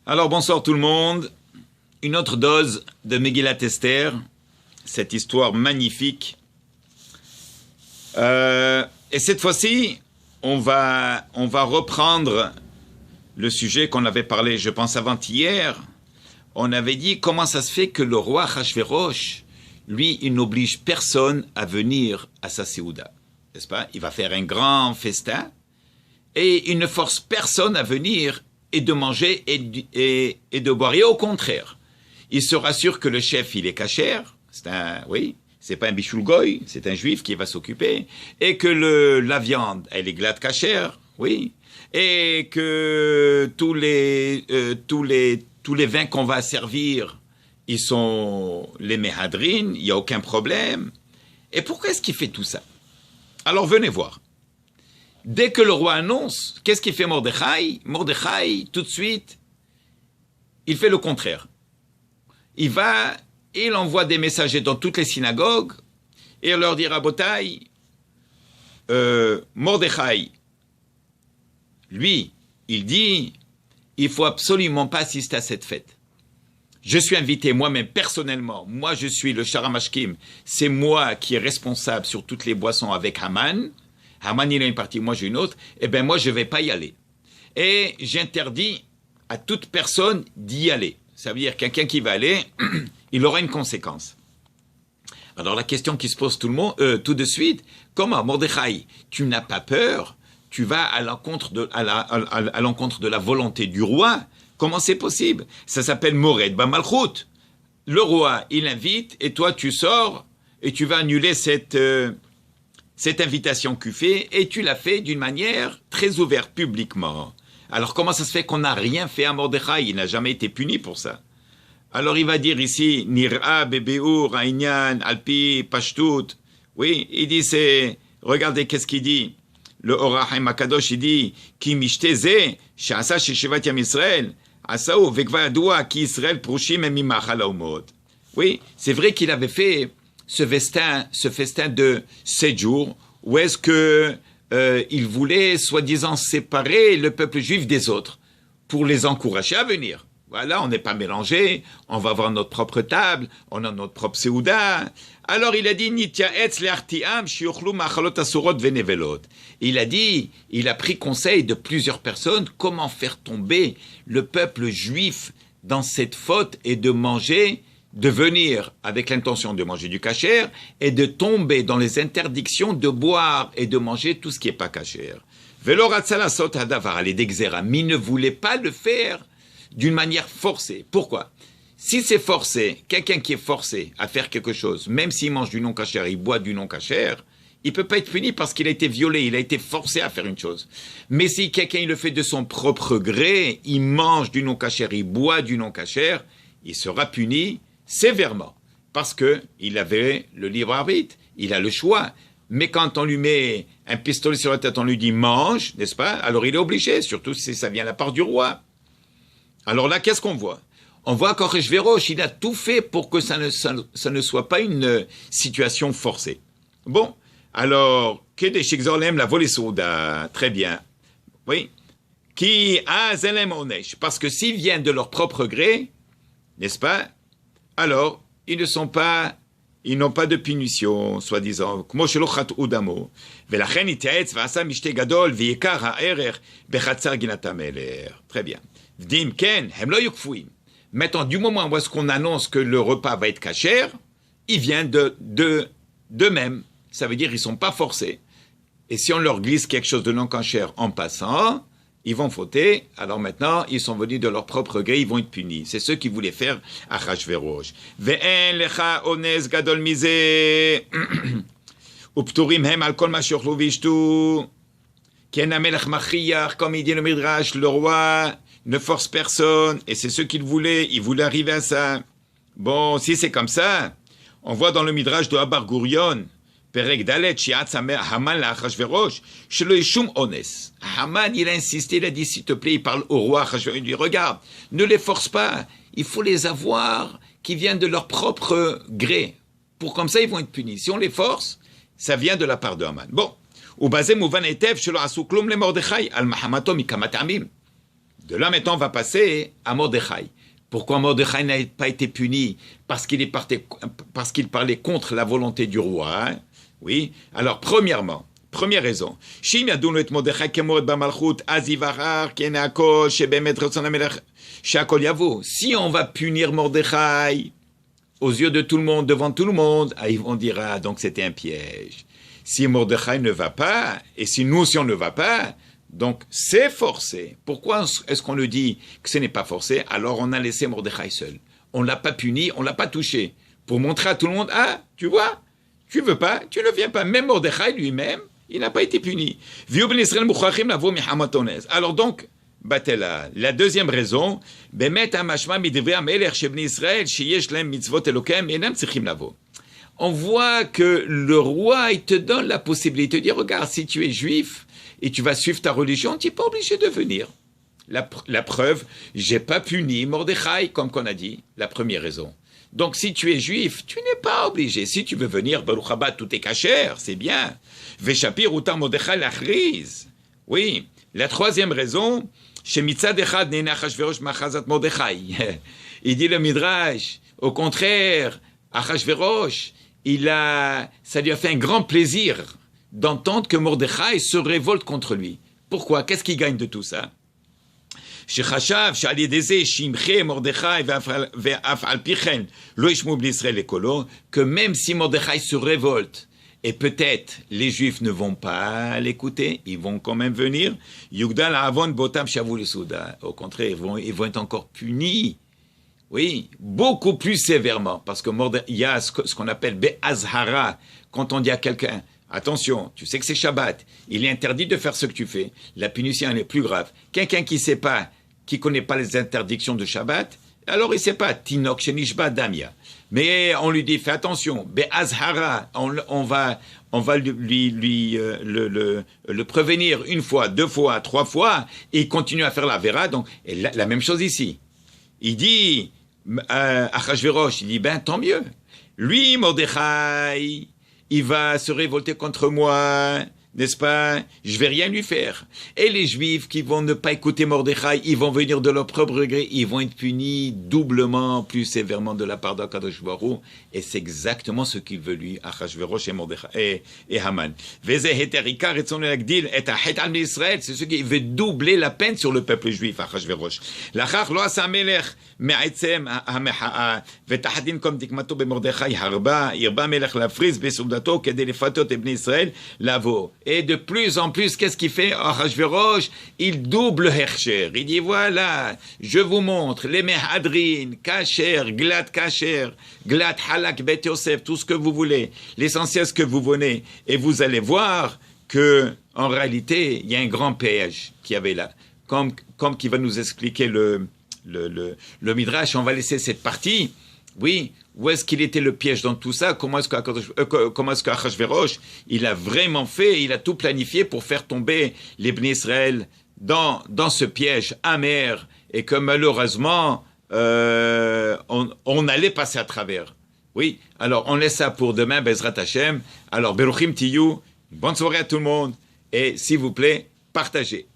Alors bonsoir tout le monde, une autre dose de Megillat Esther, cette histoire magnifique. Et cette fois-ci, on va reprendre le sujet qu'on avait parlé, je pense, avant-hier. On avait dit comment ça se fait que le roi Achashverosh, lui, il n'oblige personne à venir à sa Séouda, n'est-ce pas? Il va faire un grand festin et il ne force personne à venir et de manger et de boire. Et au contraire, il se rassure que le chef, il est cachère, c'est pas un bichoulgoy, c'est un juif qui va s'occuper, et que la viande, elle est glade cachère, oui, et que tous les vins qu'on va servir, ils sont les méhadrines, il n'y a aucun problème. Et pourquoi est-ce qu'il fait tout ça? Alors venez voir. Dès que le roi annonce, qu'est-ce qu'il fait Mordechai? Mordechai, tout de suite, il fait le contraire. Il envoie des messagers dans toutes les synagogues et il leur dit Rabotai, Mordechai, lui, il dit, il faut absolument pas assister à cette fête. Je suis invité moi-même personnellement. Moi, je suis le Sharamashkim. C'est moi qui est responsable sur toutes les boissons avec Haman. Haman, il a une partie, moi j'ai une autre. Eh bien, moi, je ne vais pas y aller. Et j'interdis à toute personne d'y aller. Ça veut dire quelqu'un qui va aller, il aura une conséquence. Alors, la question qui se pose tout de suite, comment, Mordechai, tu n'as pas peur? Tu vas à l'encontre de la volonté du roi? Comment c'est possible? Ça s'appelle Mored Bamalchut. Le roi, il invite, et toi, tu sors, et tu vas annuler cette invitation qu'il fait, et tu l'as fait d'une manière très ouverte, publiquement. Alors, comment ça se fait qu'on n'a rien fait à Mordechai? Il n'a jamais été puni pour ça. Alors, il va dire ici, Nir'a, Bebeur, Aïnyan, Alpi, Pashtut. Oui, il dit, regardez qu'est-ce qu'il dit. Le Or HaChaim Akadosh, il dit, Ki mishteze, she'asa she'shevat Yam Yisrael, asa'u vekva yadua ki Yisrael prushim mimachal haumot. Oui, c'est vrai qu'il avait fait ce festin de 7 jours, où est-ce que il voulait, soi-disant, séparer le peuple juif des autres, pour les encourager à venir. Voilà, on n'est pas mélangés, on va avoir notre propre table, on a notre propre séouda. Alors il a dit, il a pris conseil de plusieurs personnes, comment faire tomber le peuple juif dans cette faute et de venir avec l'intention de manger du kasher et de tomber dans les interdictions de boire et de manger tout ce qui n'est pas kasher. Mais il ne voulait pas le faire d'une manière forcée. Pourquoi? Si c'est forcé, quelqu'un qui est forcé à faire quelque chose, même s'il mange du non-kasher, il boit du non-kasher, il ne peut pas être puni parce qu'il a été violé, il a été forcé à faire une chose. Mais si quelqu'un il le fait de son propre gré, il mange du non-kasher, il boit du non-kasher, il sera puni sévèrement parce qu'il avait le libre arbitre, il a le choix. Mais quand on lui met un pistolet sur la tête, on lui dit mange, n'est-ce pas? Alors il est obligé, surtout si ça vient de la part du roi. Alors là, qu'est-ce qu'on voit? On voit qu'Achashverosh, il a tout fait pour que ça ne soit pas une situation forcée. Bon, alors, Kedesh Exorlem, la volée souda, très bien. Oui. Qui a zelem onesh, parce que s'ils viennent de leur propre gré, n'est-ce pas? Alors, ils n'ont pas de punition, soi-disant. Très bien. Maintenant, du moment où est-ce qu'on annonce que le repas va être kasher, ils viennent d'eux-mêmes. Ça veut dire qu'ils ne sont pas forcés. Et si on leur glisse quelque chose de non kasher en passant, ils vont fauter. Alors maintenant, ils sont venus de leur propre gré, ils vont être punis. C'est ce qu'ils voulaient faire à Achashverosh. Ve'en lecha ones gadol mize upturim hem al kol ma sheochlu vishtu ken hamelech machiach, comme il dit le Midrash, le roi ne force personne, et c'est ce qu'il voulait, il voulait arriver à ça. Bon, si c'est comme ça, on voit dans le Midrash de Abar Gurion, Perek Dalet, Shiatz Haman la Achashverosh, Shelo Yishum Ones. Haman, il a insisté, il a dit, s'il te plaît, il parle au roi Achashverosh, il dit, regarde, ne les force pas, il faut les avoir qui viennent de leur propre gré, pour comme ça ils vont être punis. Si on les force, ça vient de la part de Haman. Bon, ובזה מובן היטב שלא עשו כלום למרדכי על מחמתו מכמה טעמים. De là maintenant, on va passer à Mordechai. Pourquoi Mordechai n'a pas été puni? Parce qu'il parlait contre la volonté du roi. Hein? Oui. Alors, premièrement, première raison. Si on va punir Mordechai aux yeux de tout le monde, devant tout le monde, ils vont dire, ah, donc c'était un piège. Si Mordechai ne va pas, et si nous aussi on ne va pas, donc c'est forcé. Pourquoi est-ce qu'on le dit que ce n'est pas forcé? Alors on a laissé Mordechai seul. On ne l'a pas puni, on ne l'a pas touché. Pour montrer à tout le monde, ah, tu vois, tu veux pas, tu ne viens pas. Même Mordechai lui-même, il n'a pas été puni. Alors donc, la deuxième raison, on voit que le roi, il te donne la possibilité de dire, regarde, si tu es juif et tu vas suivre ta religion, tu n'es pas obligé de venir. La preuve, j'ai pas puni Mordechai, comme qu'on a dit, la première raison. Donc, si tu es juif, tu n'es pas obligé. Si tu veux venir, Baruch haba, tout est cachère, c'est bien. Veshapir utar Mordechai lachriz. Oui. La troisième raison, chez Mitzad Echad Nena Achashverosh Machazat Mordechai. Il dit le Midrash, au contraire, Achashverosh, ça lui a fait un grand plaisir d'entendre que Mordechai se révolte contre lui. Pourquoi? Qu'est-ce qu'il gagne de tout ça? Que même si Mordechai se révolte, et peut-être les Juifs ne vont pas l'écouter, ils vont quand même venir, au contraire, ils vont être encore punis, oui, beaucoup plus sévèrement, parce que il y a ce qu'on appelle Be'azhara, quand on dit à quelqu'un, attention, tu sais que c'est Shabbat, il est interdit de faire ce que tu fais, la punition elle est plus grave. Quelqu'un qui sait pas, qui connaît pas les interdictions de Shabbat, alors il sait pas, Tinok Shenishba Damia. Mais on lui dit, fais attention, Be'azhara, on va le prévenir une fois, deux fois, trois fois, et il continue à faire la vera, donc la même chose ici. Il dit, Achashverosh, il dit, ben tant mieux. Lui, Mordechai, il va se révolter contre moi, n'est-ce pas? Je vais rien lui faire. Et les Juifs qui vont ne pas écouter Mordechai, ils vont venir de leur propre gré, ils vont être punis doublement, plus sévèrement de la part d'Akadosh Baruch Hu. Et c'est exactement ce qu'il veut lui, Achashverosh et Mordechai et Haman. C'est ce qui veut doubler la peine sur le peuple juif, Achashverosh. L'achar lo asa melech מעצם המחאה ותחתין קום תקמתו במרדכי הרבה מלך להפריז בסעודתו כדי לפתות את בני ישראל לבוא. Et de plus en plus, qu'est-ce qu'il fait? Achashverosh, il double Hersher. Il dit, voilà, je vous montre les mehadrin, kasher, glad halak, bet Yosef, tout ce que vous voulez. L'essentiel, ce que vous venez. Et vous allez voir que, en réalité, il y a un grand piège qu'il y avait là. Comme qui va nous expliquer le Midrash, on va laisser cette partie. Oui, où est-ce qu'il était le piège dans tout ça? Comment est-ce qu'Achashverosh, il a vraiment fait, il a tout planifié pour faire tomber les Bnei Israël dans ce piège amer et que malheureusement, on allait passer à travers. Oui, alors on laisse ça pour demain, Bezrat Hashem. Alors, Beruchim Tiyou, bonne soirée à tout le monde et s'il vous plaît, partagez.